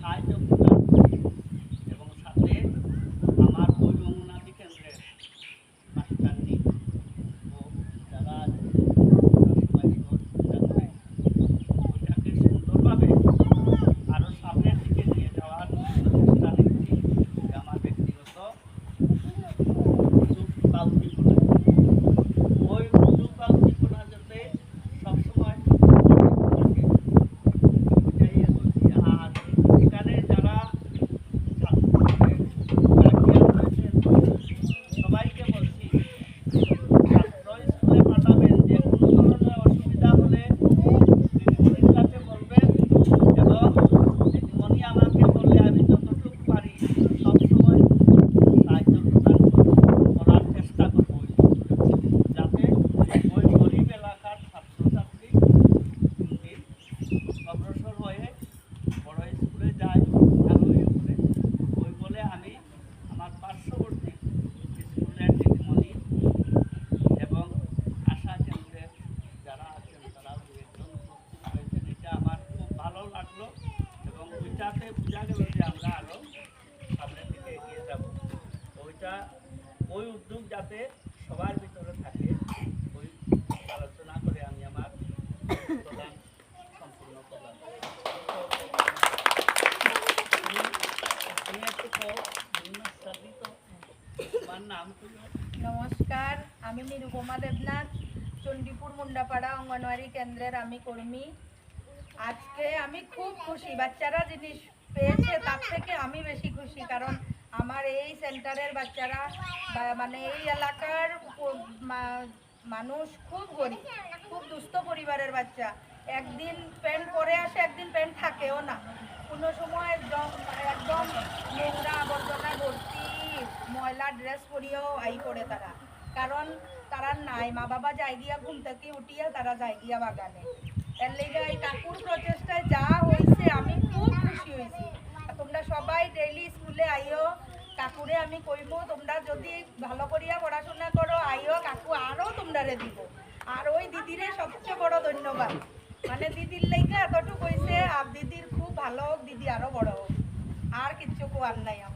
সাহায্য প্রদান করি এবং সাথে আমার ওই অঙ্গনাদি কেন্দ্রের মাস্টারনি ও যারা আছে তারা সবাই সহযোগিতা করে ওইটাকে সুন্দরভাবে আরও সামনের দিকে নিয়ে যাওয়ার চেষ্টা নিচ্ছি। আমার ব্যক্তিগত উদ্যোগ বা উদ্দীপনা ওই উদ্যোগ বা উদ্দীপনা যাতে সবসময় থাকে এটাই বলছি। আর এখানে যারা গার্জিয়ান রয়েছেন সবাইকে বলছি ছাত্র স্কুলে পাঠাবেন, যে কোনো ধরনের অসুবিধা হলে দিদিমণির কাছে বলবেন এবং দিদিমণি আমাকে বললে আমি যতটুকু পারি সবসময় সাহায্য প্রদান করার চেষ্টা করবো, যাতে ওই গরিব এলাকার ছাত্রছাত্রী দিন অগ্রসর হয়ে বড় স্কুলে যায় ভালো ইয়ে করে। ওই বলে আমি আমার পার্শ্ববর্তী স্কুলের দিদিমণি এবং আশা কেন্দ্রের যারা আছেন তারাও দু একজন উপস্থিত হয়েছেন, এটা আমার খুব ভালো লাগলো এবং ওইটাতে বোঝা গেল যে আমরা আরও সামনের দিকে এগিয়ে যাব। ওইটা ওই উদ্যোগ যাতে সবার ভিতরে থাকে ওই আলোচনা করে আমি আমার প্রদান সম্পূর্ণ করলাম। তোমার নাম কি? নমস্কার, আমি নিরুপমা দেবনাথ, চণ্ডীপুর মুন্ডাপাড়া অঙ্গনওয়াড়ি কেন্দ্রের আমি কর্মী। আজকে আমি খুব খুশি, বাচ্চারা জিনিস পেয়েছে তার থেকে আমি বেশি খুশি, কারণ আমার এই সেন্টারের বাচ্চারা মানে এই এলাকার মানুষ খুব গরিব, খুব দুস্থ পরিবারের বাচ্চা। একদিন প্যান্ট পরে আসে, একদিন প্যান্ট থাকেও না, কোনো সময় একদম নোংরা আবর্জনায় ভর্তি ময়লা ড্রেস পরিয়েও আই করে তারা, কারণ তারা নাই মা বাবা যাই গিয়া ঘুম থেকে উঠিয়া তারা যাই গিয়া বাগানে। এর লেগে এই কাকুর প্রচেষ্টায় যা হয়েছে আমি খুব খুশি হয়েছি। তোমরা সবাই ডেইলি স্কুলে আইও, কাকুরে আমি কইব তোমরা যদি ভালো করিয়া পড়াশোনা করো আইও, কাকু আরও তোমরা দিব। আর ওই দিদিরে সবচেয়ে বড় ধন্যবাদ, মানে দিদির লেগে এতটুকু হয়েছে। আর দিদির খুব ভালো হোক, দিদি আরও বড় হোক, আর কিচ্ছু কোয়ার নাই আমার।